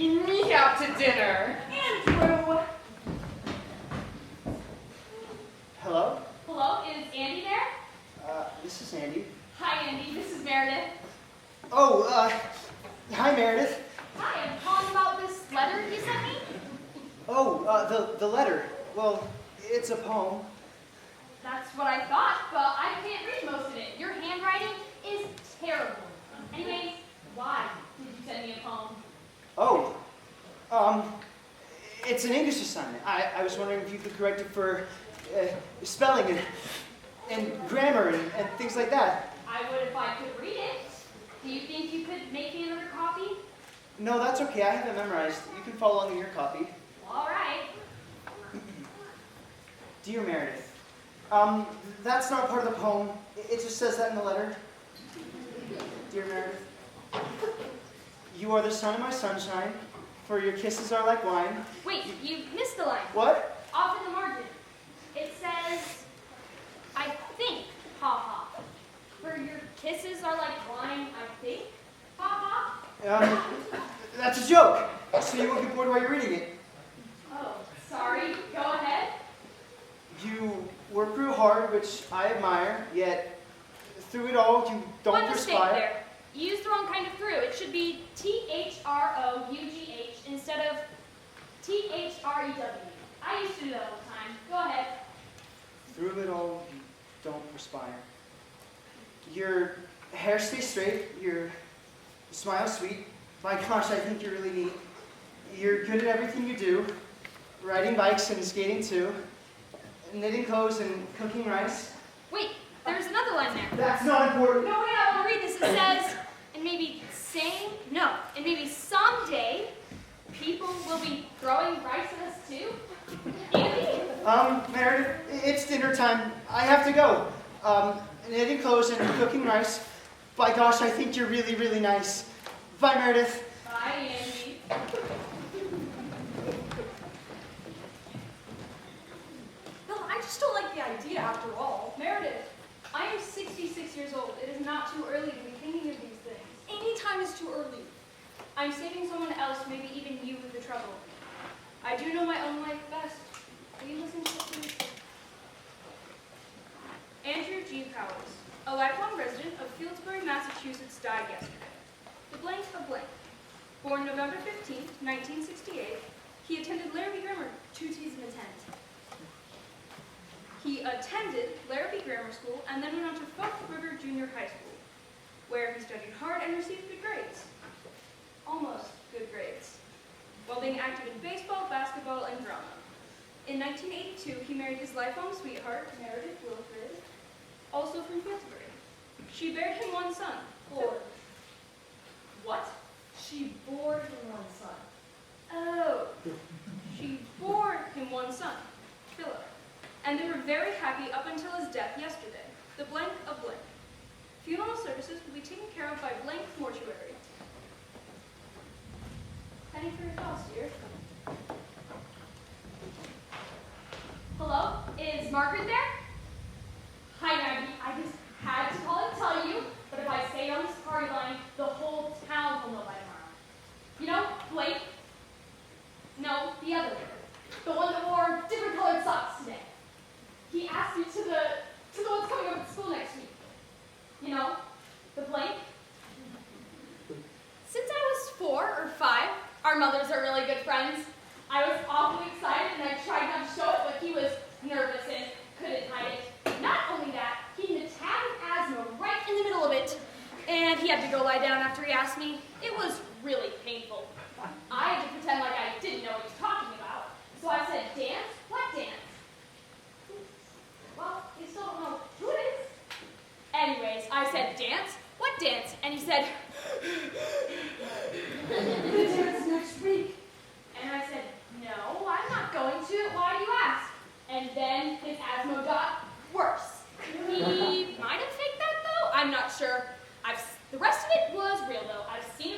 taking me out to dinner. Andrew! Hello? Hello, is Andy there? This is Andy. Hi, Andy. This is Meredith. Oh, hi, Meredith. Hi, I'm calling about this letter you sent me. Oh, the letter. Well, it's a poem. That's what I thought, but I can't read most of it. Your handwriting is terrible. Anyways, why did you send me a poem? Oh, it's an English assignment. I was wondering if you could correct it for spelling and grammar and things like that. I would if I could read it. Do you think you could make me another copy? No, that's okay. I have it memorized. You can follow along in your copy. All right. Dear Meredith, that's not part of the poem. It just says that in the letter. Dear Meredith, you are the sun of my sunshine, for your kisses are like wine. Wait, you missed the line. What? Off in the margin. It says, I think, ha-ha. For your kisses are like wine, I think, ha-ha. That's a joke, so you won't get bored while you're reading it. Oh, sorry. Go ahead. You work real hard, which I admire, yet through it all you don't One mistake perspire. there. You used the wrong kind of through. It should be T-H-R-O-U-G-H instead of T-H-R-E-W. I used to do that all the time. Go ahead. Through it all you don't perspire. Your hair stays straight, your smile sweet. My gosh, I think you're really neat. You're good at everything you do. Riding bikes and skating too. Knitting clothes and cooking rice. Wait, there's another line there. That's not important. No, wait, I want to read this. It says, and maybe and maybe someday people will be throwing rice at us too. Andy? Meredith, it's dinner time. I have to go. Knitting clothes and cooking rice. By gosh, I think you're really, really nice. Bye, Meredith. Bye, Andy. No, I just don't like the idea after all. Meredith, I am 66 years old. It is not too early to be thinking of these things. Any time is too early. I'm saving someone else, maybe even you, the trouble. I do know my own life best. Will you listen to it, please? Andrew G. Powers, a lifelong resident of Fieldsbury, Massachusetts, died yesterday. The blank of blank. Born November 15, 1968, he attended Larrabee Grammar, 2 T's in attend. He attended Larrabee Grammar School and then went on to Folk River Junior High School, where he studied hard and received good grades. Almost good grades, while being active in baseball, basketball, and drama. In 1982, he married his lifelong sweetheart, Meredith Wilfred, also from Fieldsbury. She bared him one son, Ford. What? She bore him one son. Oh. She bore him one son, Philip. And they were very happy up until his death yesterday, the blank of blank. Funeral services will be taken care of by blank mortuary. Penny for your thoughts, dear. Hello? Is Margaret there? Hi, Maggie. I just had to call and tell you, but if I stay on this party line, the whole town will know by tomorrow. You know, Blake? No, the other one. The one that wore different colored socks today. He asked me to the ones coming up at school next week. You know, the Blake. Since I was 4 or 5, our mothers are really good friends. I was awfully excited and I tried not to show it, but he was nervous and couldn't hide it. Not only that, he had an attack of asthma right in the middle of it, and he had to go lie down after he asked me. It was really painful. I had to pretend like I didn't know what he was talking about. So I said, dance? What dance? Well, you still don't know who it is. Anyways, I said, dance? What dance? And he said, the dance next week. And I said, no, I'm not going to. Why do you ask? And then his asthma got worse. He might have faked that, though. I'm not sure. The rest of it was real, though. I've seen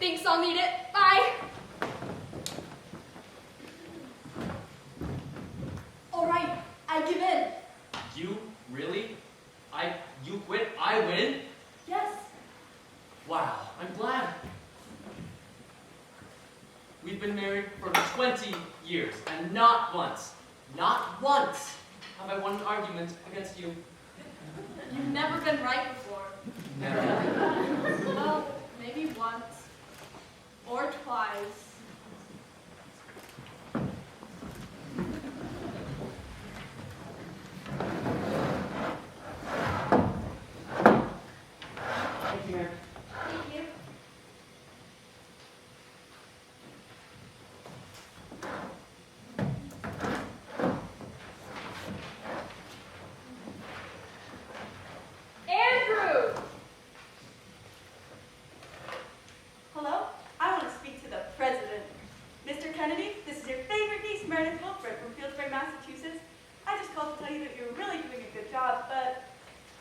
Thanks, I'll need it. Bye. All right, I give in. You? Really? You quit? I win? Yes. Wow, I'm glad. We've been married for 20 years, and not once have I won an argument against you. You've never been right before. Never. Well, maybe once. Or twice. Thank you, Mary. Thank you. Andrew! Hello, I want to speak to the president. Mr. Kennedy, this is your favorite niece, Meredith Wilfred from Fieldsburg, Massachusetts. I just called to tell you that you're really doing a good job, but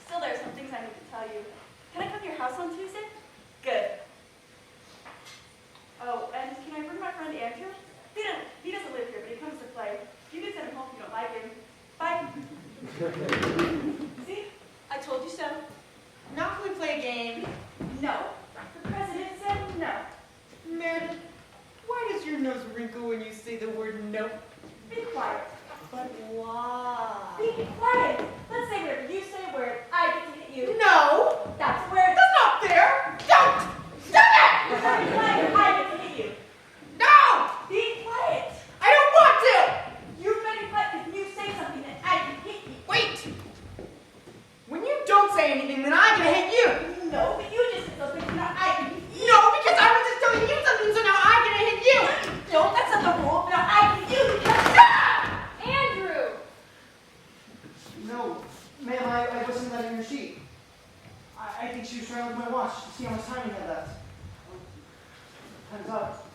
still there are some things I need to tell you. Can I come to your house on Tuesday? Good. Oh, and can I bring my friend Andrew? He doesn't live here, but he comes to play. You can send him home if you don't like him. Bye. See? I told you so. Now can we play a game? No. The president said no. Meredith, why does your nose wrinkle when you say the word no? Be quiet. But why? Be quiet. Let's say whatever you say a word. I get to hit you. No! That's a word. That's not fair! Don't! Stop Be it! quiet. I get to hit you. No! Be quiet. I don't want to! You better be quiet if you say something that I can hit you. Wait! When you don't say anything, then I'm gonna hit you! No, but you just said something so now I can hit you. No, because I was just telling you something, so now I'm gonna hit you! No, that's not the rule. Now I can hit you because Andrew! No, ma'am, I wasn't letting her cheat. I think she was trying to look at my watch to see how much time we had left. Time's up.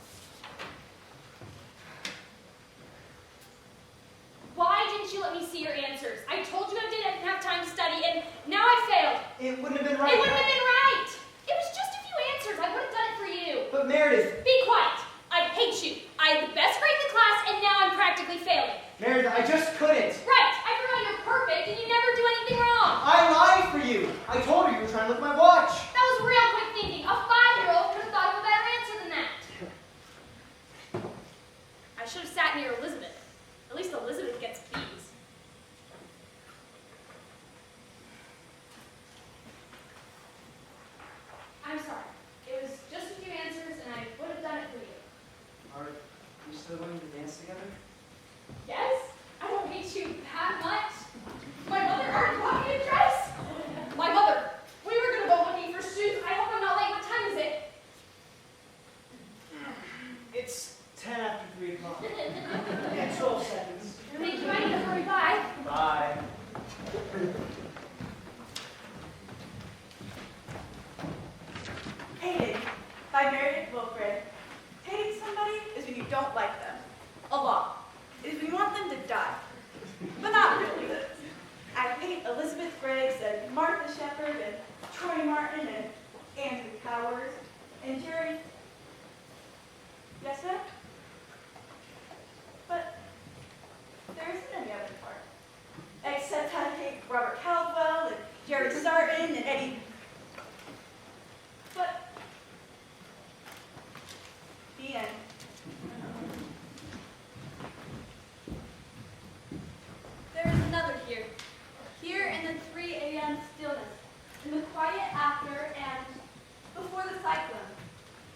Why didn't you let me see your answers? I told you I didn't have time to study, and now I failed. It wouldn't have been right. It wouldn't have been right. It was just a few answers. I would have done it for you. But Meredith, Be quiet. I hate you. I had the best grade in the class, and now I'm practically failing. Meredith, I just couldn't. Right. I forgot you're perfect, and you never do anything wrong. I lied for you. I told her you were trying to look at my watch. That was real quick thinking. A 5-year-old could have thought of a better answer than that. I should have sat near Elizabeth. At least Elizabeth gets B's. I'm sorry. It was just a few answers, and I would have done it for you. Are we still going to dance together? Yes? I don't hate you that much. My mother already bought me a dress. My mother, we were going to go looking for shoes. I hope I'm not late. What time is it? It's 10 after 3 o'clock. Yeah, 12 seconds. Thank you. I need to hurry by. Bye. hated by Meredith Wilfred. Hating somebody is when you don't like them. A lot. It is when you want them to die. But not really. I hate Elizabeth Griggs and Martha Shepard and Troy Martin and Andrew Powers and Jerry. Yes, ma'am? But there isn't any other part. Except I hate Robert Caldwell and Jerry Sarton and Eddie. But the end. There is another here. Here in the 3 a.m. stillness, in the quiet after and before the cyclone,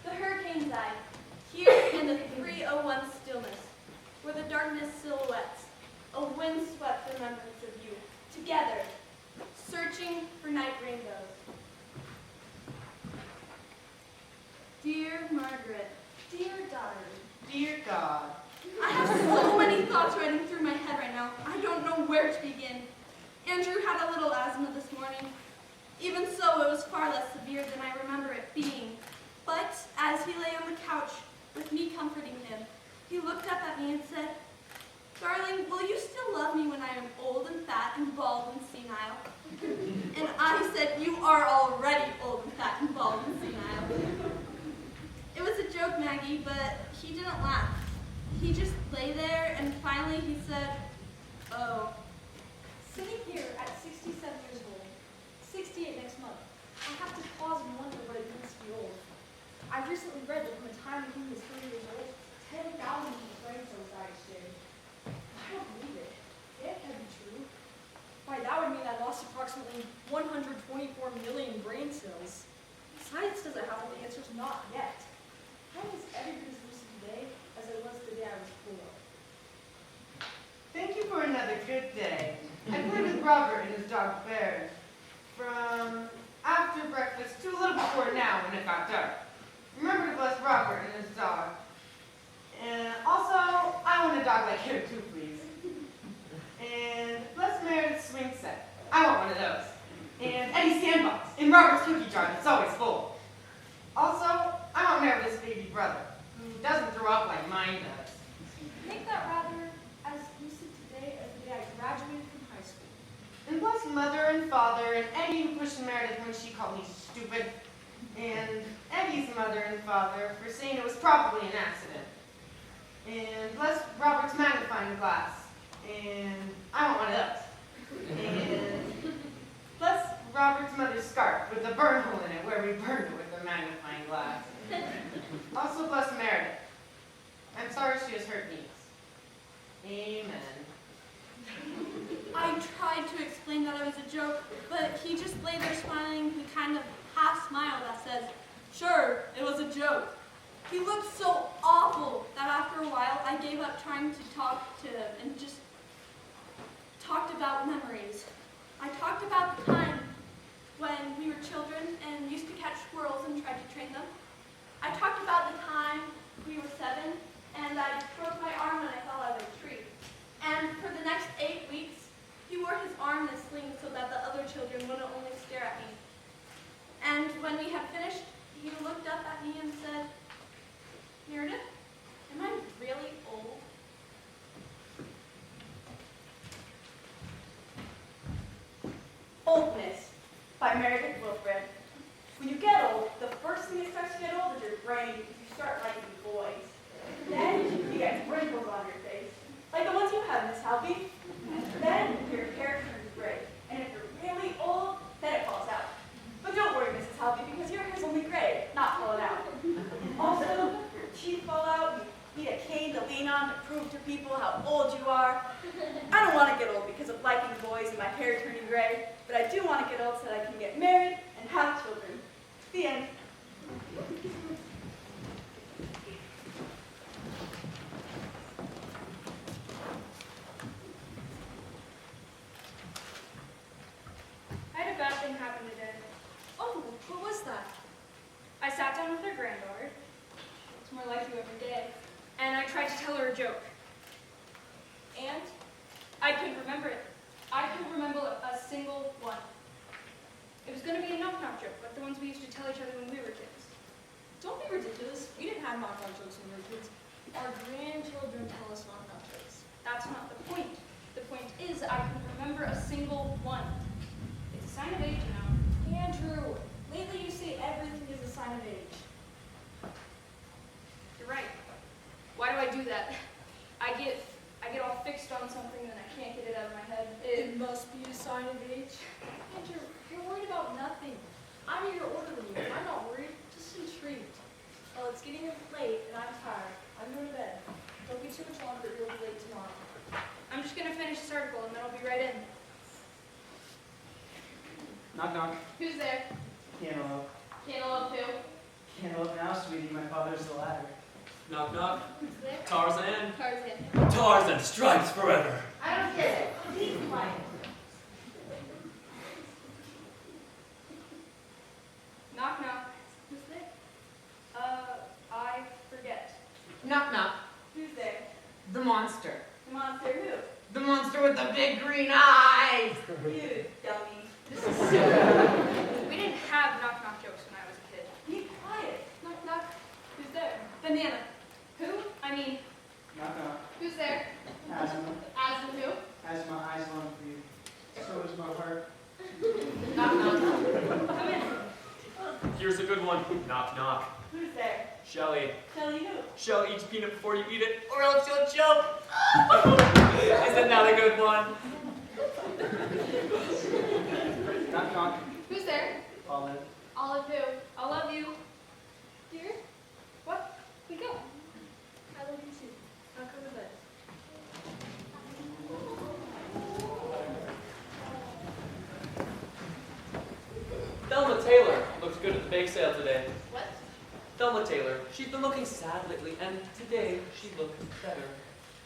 the hurricane died. Here in the 3:01 stillness, where the darkness silhouettes a wind-swept remembrance of you, together, searching for night rainbows. Dear Margaret, dear daughter, Dear God. I have so many thoughts running through my head right now. I don't know where to begin. Andrew had a little asthma this morning. Even so, it was far less severe than I remember it being. But as he lay on the couch, with me comforting him, he looked up at me and said, "Darling, will you still love me when I am old and fat and bald and senile?" And I said, "You are already old and fat and bald and senile." It was Maggie, but he didn't laugh. He just lay there, and finally he said, "Oh." Sitting here at 67 years old, 68 next month, I have to pause and wonder what it means to be old. I've recently read that from the time he was 3 years old, 10,000 people's brain cells died each day. I don't believe it. It can't be true. Why, that would mean I lost approximately 124 million brain cells. Science doesn't have all the answers, not yet. How is everybody as lucid today as it was the day I was born? Thank you for another good day. I played with Robert and his dog Bear from after breakfast to a little before now when it got dark. Remember to bless Robert and his dog. And also, I want a dog like him too, please. And bless Meredith's swing set. I want one of those. And Eddie's sandbox in Robert's cookie jar that's always full. Also, I want Meredith's baby brother, who doesn't throw up like mine does. Make that rather as lucid today as the day I graduated from high school. And bless Mother and Father and Eddie who pushed Meredith when she called me stupid. And Eddie's mother and father for saying it was probably an accident. And bless Robert's magnifying glass. And I want one of those. And bless Robert's mother's scarf with the burn hole in it where we burned it with the magnifying glass. Also bless Meredith. I'm sorry she has hurt knees. Amen. I tried to explain that it was a joke, but he just lay there smiling and kind of half smile that says, "Sure, it was a joke." He looked so awful that after a while I gave up trying to talk to him and just talked about memories. I talked about the time when we were children and used to catch squirrels and tried to train them. I talked about the time we were 7 and I broke my arm when I fell out of a tree. And for the next 8 weeks, he wore his arm in a sling so that the other children wouldn't only stare at me. And when we had finished, he looked up at me and said, "Meredith, am I really old?" Oldness by Meredith Wilfred. When you get old, the first thing that starts to get old is your brain because you start liking boys. Then you get wrinkles on your face, like the ones you have, Miss Halby. Then your hair turns gray, and if you're really old, then it falls out. But don't worry, Mrs. Halby, because your hair's only gray, not falling out. Also, your teeth fall out, you need a cane to lean on to prove to people how old you are. I don't want to get old because of liking boys and my hair turning gray, but I do want to get old so that I can get married and have children. The end. I had a bad thing happen today. Oh, what was that? I sat down with her granddaughter. It's more like you every day. And I tried to tell her a joke. And? I couldn't remember it. I couldn't remember a single one. It was going to be a knock-knock joke, like the ones we used to tell each other when we were kids. Don't be ridiculous. We didn't have knock-knock jokes when we were kids. Our grandchildren tell us knock-knock jokes. That's not the point. The point is I couldn't remember a single one. It's a sign of age, you know. Andrew, lately you say everything is a sign of age. You're right. Why do I do that? I get all fixed on something and I can't get it out of my head. It must be a sign of age. Andrew, you're worried about nothing. I'm your orderly. I'm not worried, just intrigued. Well, it's getting late and I'm tired. I'm going to bed. Don't be too much longer, you'll be late tomorrow. I'm just going to finish this article and then I'll be right in. Knock, knock. Who's there? Cantaloupe. Cantaloupe who? Cantaloupe now, sweetie. My father's the ladder. Knock, knock. Who's there? Tarzan. Tarzan. Tarzan stripes forever. I don't get it. Be quiet. Knock, knock. Who's there? I forget. Knock, knock. Who's there? The monster. The monster who? The monster with the big green eyes. You dummy. This is so We didn't have knock-knock jokes when I was a kid. Be quiet. Knock, knock. Who's there? Banana. Who? I mean, Knock, knock. Who's there? Asthma. Aslan who? Has my eyes long for you. So is my heart. Knock, knock. come in. Here's a good one. Knock, knock. Who's there? Shelly, Shelly who? shell each peanut before you eat it, or else you'll choke. Isn't that a good one? Knock, knock. Who's there? Olive. Olive who? I love you. Dear, What? We go. I love you too. Now come to bed. Thelma Taylor looks good at the bake sale today. What? Thelma Taylor, she's been looking sad lately, and today she looked better.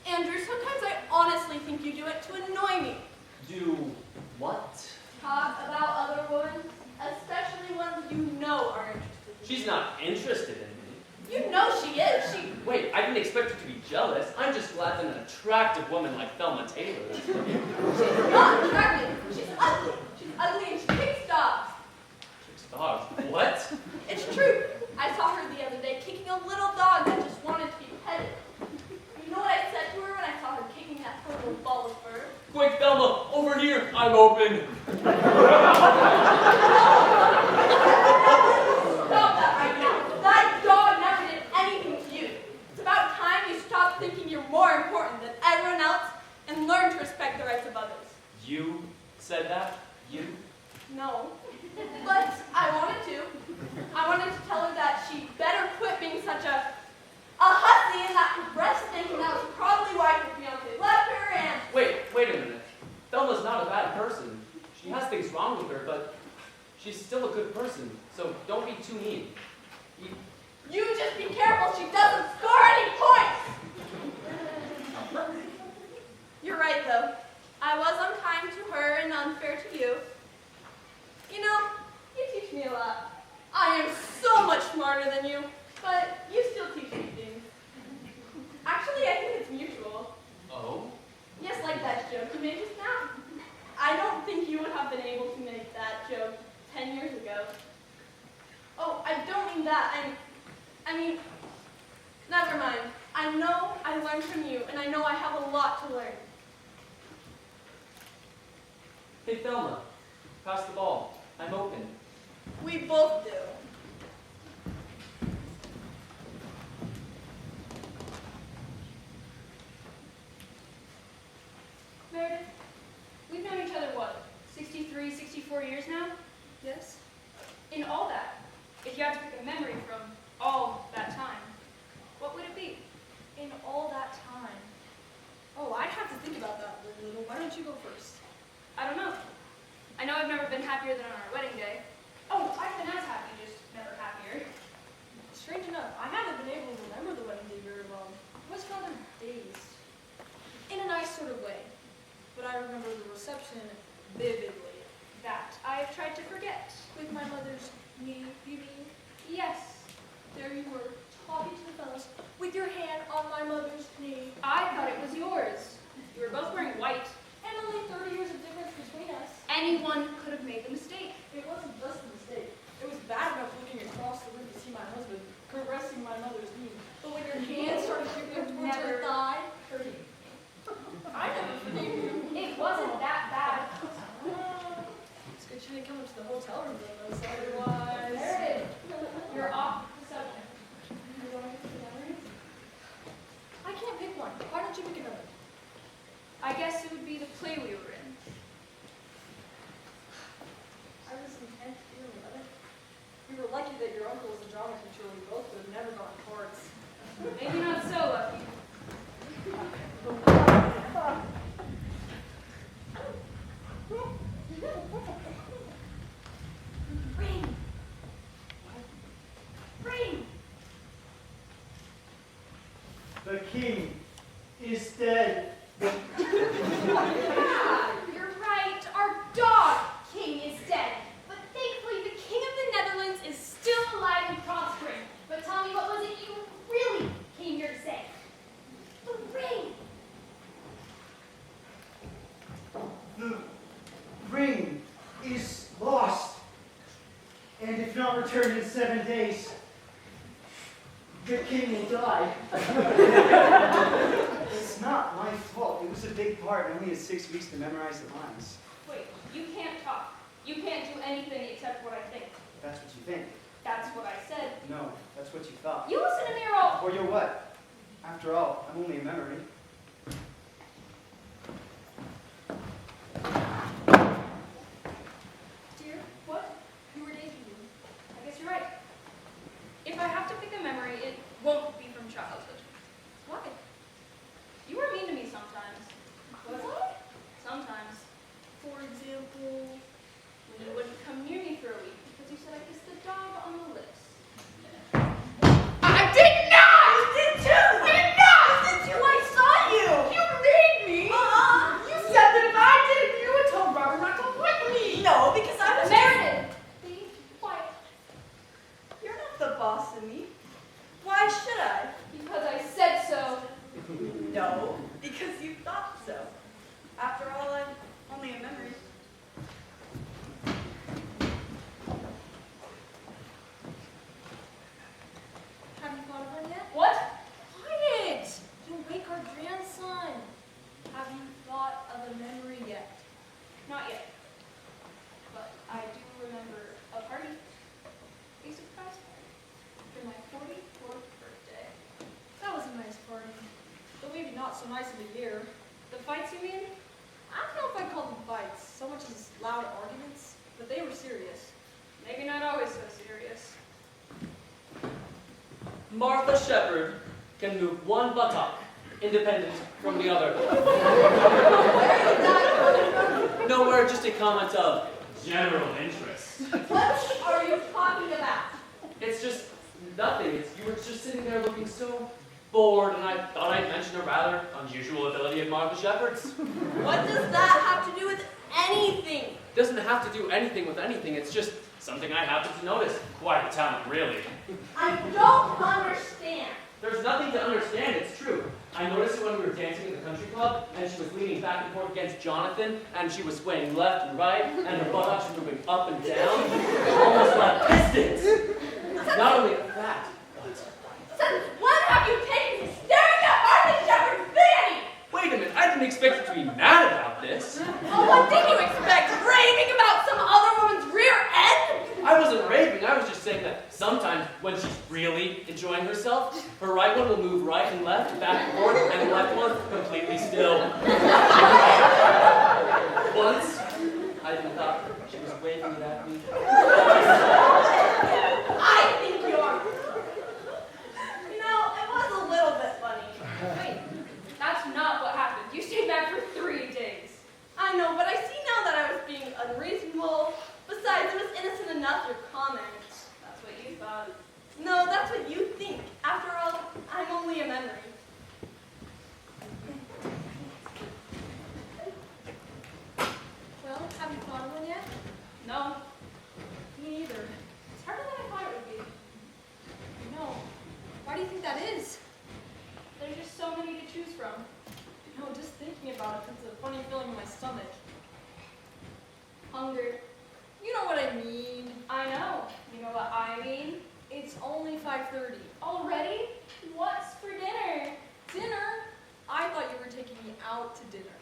Andrew, sometimes I honestly think you do it to annoy me. Do what? Talk about other women, especially ones you know are interested in She's you. not interested in me. You know she is. She. Wait, I didn't expect her to be jealous. I'm just glad that an attractive woman like Thelma Taylor is looking. She's not attractive. She's ugly. She's ugly and she kicks dogs. Chicks dogs. What? It's true. I saw her the other day kicking a little dog that just wanted to be petted. You know what I said to her when I saw her kicking that poor little ball of fur? Quick, Thelma, over here. I'm open. Stop that right now. That dog never did anything to you. It's about time you stop thinking you're more important than everyone else and learn to respect the rights of others. You said that? You? No. But I wanted to. I wanted to tell her that she better quit being such a hussy and that progressive thinking that was probably why her fiance left her and... Wait a minute. Thelma's not a bad person. She has things wrong with her, but she's still a good person, so don't be too mean. You just be careful she doesn't score any points! You're right, though. I was unkind to her and unfair to you. You know, you teach me a lot. I am so much smarter than you, but you still teach me things. Actually, I think it's mutual. Oh? Yes, like that joke you made just now. I don't think you would have been able to make that joke 10 years ago. Oh, I don't mean that. I mean, never mind. I know I learned from you, and I know I have a lot to learn. Hey, Thelma, pass the ball. I'm open. We both do. Meredith, we've known each other, what, 63, 64 years now? Yes? In all that, if you had to pick a memory from all that time, what would it be? In all that time. Oh, I'd have to think about that a little. Why don't you go first? I don't know. I know I've never been happier than on our wedding day. Oh, I've been as happy, just never happier. Strange enough, I haven't been able to remember the wedding day very well. I was rather dazed. In a nice sort of way. But I remember the reception vividly. That I have tried to forget. With my mother's knee, you mean? Yes, There you were, talking to the fellows, with your hand on my mother's knee. I thought it was yours. You were both wearing white. And only 30 years of difference between us. Anyone could have made the mistake. It wasn't just a mistake. It was bad enough looking across the room to see my husband caressing my mother's knee. But when your hand started shifting towards her thigh, hurting. I never forgave you. It wasn't that bad. It's good she didn't come into the hotel room though, so otherwise... Meredith, you're off the subject. You want to pick the memory? I can't pick one. Why don't you pick another? I guess it would be the play we were in. I was in 10th year, 11th. We were lucky that your uncle was a drama teacher and we both would have never gone parts. Maybe not so lucky. Rain! Rain! The king is dead. Yeah, you're right. Our dog king is dead. But thankfully, the king of the Netherlands is still alive and prospering. But tell me, what was it you really came here to say? The ring. The ring is lost. And if not returned in 7 days, the king will die. It's not my fault. It was a big part. I only had 6 weeks to memorize the lines. Wait, you can't talk. You can't do anything except what I think. That's what you think. That's what I said. No, that's That's what you thought. You listen to me or I'll... Or you're what? After all, I'm only a memory. Dear, what? You were daydreaming. I guess you're right. If I have to pick a memory, it won't be from childhood. Why? You were mean to me sometimes. Was I? Sometimes. For example, when you wouldn't come near me for a week because you said I kissed the dog on the lips. I did not! You did too! I did not! You did too! I saw you! You made me! You said that if I did it, you would tell Robert not to like me! No, because I was Meredith! Be quiet. You're not the boss of me. Why should I? Because I said so. No, because you thought so. After all, I'm only a memory. Have you thought of one yet? What? Quiet! You'll wake our grandson. Have you thought of a memory yet? Not yet. But I do remember a party. A surprise party. For my 44th birthday. That was a nice party. But maybe not so nice of a year. The fights you mean? I don't know if I'd call them fights, so much as loud arguments, but they were serious. Maybe not always so serious. Martha Shepherd can move one buttock independent from the other. Nowhere, just a comment of general interest. What are you talking about? It's just nothing. You were just sitting there looking so bored, and I thought I'd mention a rather unusual ability of Martha Shepherd's. What does that have to do with anything? Doesn't have to do anything with anything. It's just something I happened to notice. Quite a talent, really. I don't understand. There's nothing to understand. It's true. I noticed it when we were dancing at the country club, and she was leaning back and forth against Jonathan, and she was swaying left and right, and her buttocks were moving up and down, almost like pistons. Not only that, Since when have you taken to staring at Martha Shepherd's vanity? wait a minute, I didn't expect you to be mad about this. Well, what did you expect? Raving about some other woman's rear end? I wasn't raving, I was just saying that sometimes when she's really enjoying herself, her right one will move right and left, back and forth, and the left one completely still. Once, I even thought she was waving it at me. I think you're... You know, it was a little bit funny. Wait, that's not what happened. You stayed back for 3 days. I know, but I see now that I was being unreasonable. Besides, it was innocent enough, your comment. That's what you thought. No, that's what you think. After all, I'm only a memory. Well, have you thought of one yet? No. Me neither. It's harder than I thought it would be. No. Why do you think that is? There's just so many to choose from. No, just thinking about it puts a funny feeling in my stomach. Hunger. You know what I mean. I know. You know what I mean? It's only 5:30. Already? What's for dinner? Dinner? I thought you were taking me out to dinner.